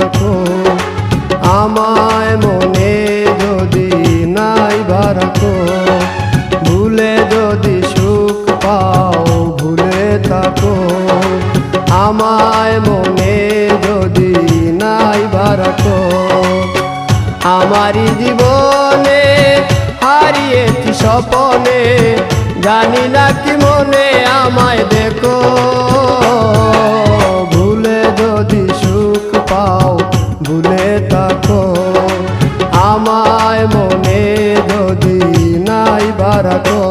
রাখো, আমায় মনে যদি নাইবা রাখো, ভুলে যদি সুখ পাও ভুলে থাকো, আমায় মনে যদি নাইবা রাখো। আমারই জীবনে হারিয়েছি স্বপনে, জানি না কি মনে আমায় দেখো, ভুলে যদি সুখ পাও ভুলে থাকো, আমায় মনে যদি নাইবা রাখো।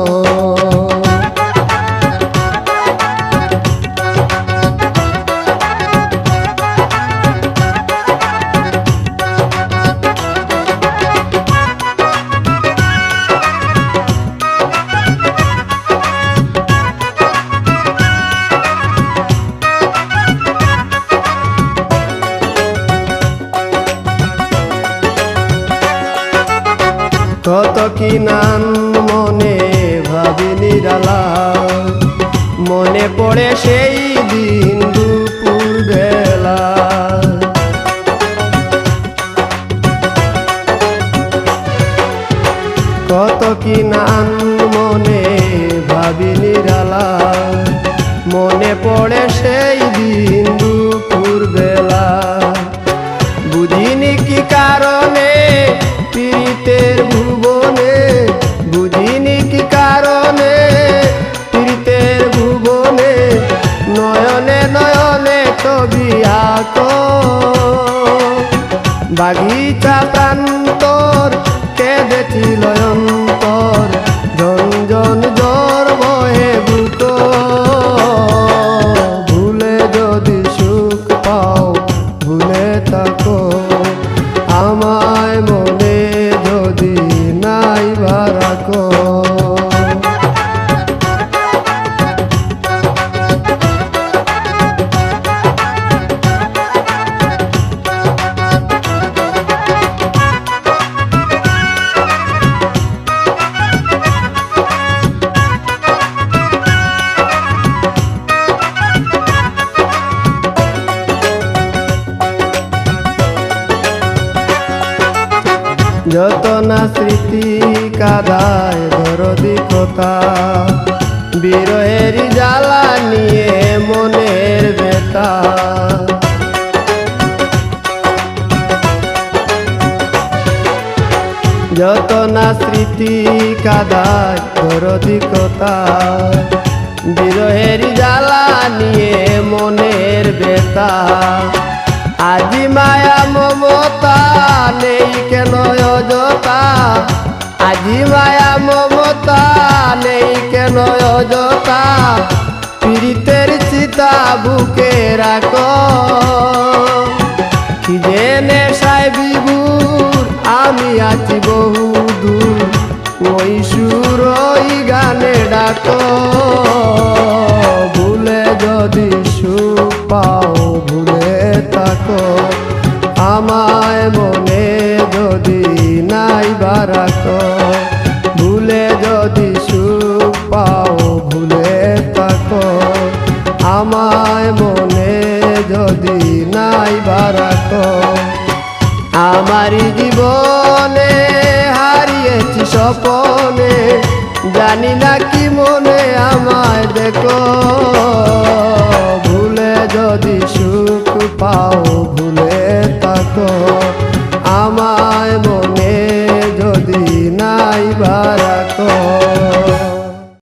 কত কি নাম মনে ভাবি নিরালা, মনে পড়ে সেই দিন দুপুর বেলা। কত কি নাম মনে ভাবি নিরালা, মনে পড়ে সেই দিন দুপুর বেলা। বুঝিনি কি কারণে পীড়িতের ভুবনে, বুঝিনি কি কারণে পীড়িতের ভুবনে, নয়নে নয়নে ছবি আঁকো, বাগিচা প্রান্তর কেঁদেছিল অন্তর, ঝনঝন জ্বর বহে বুক, ভুলে যদি সুখ পাও ভুলে থাকো, আমায় মনে যদি নাইবা রাখো। যত না স্মৃতি কাদায় দরদি কথা, বিরহের জ্বালা নিয়ে মনের ব্যথা। যত না স্মৃতি কাদায় দরদি কথা, বিরহের জ্বালা নিয়ে মনের ব্যথা। আজি মায়া মমতা নেই কেন অযথা, আজি মায়া মমতা নেই কেন অযথা, পীড়িতের চিতা বুকে রাখো, কি যে নেশায় বিভোর আমি আছি বহু দূর, ওই সুর ওই গানে ডাকো, ভুলে যদি সুখ পাও ভুলে থাকো, আমায় মনে যদি নাইবা রাখো, ভুলে যদি সুখ পাও ভুলে থাকো, আমায় মনে যদি নাইবা রাখো। আমারই জীবনে হারিয়েছি স্বপনে, জানি না কি মনে আমায় দেখো, ভুলে যদি সুখ পাও ভুলে থাকো,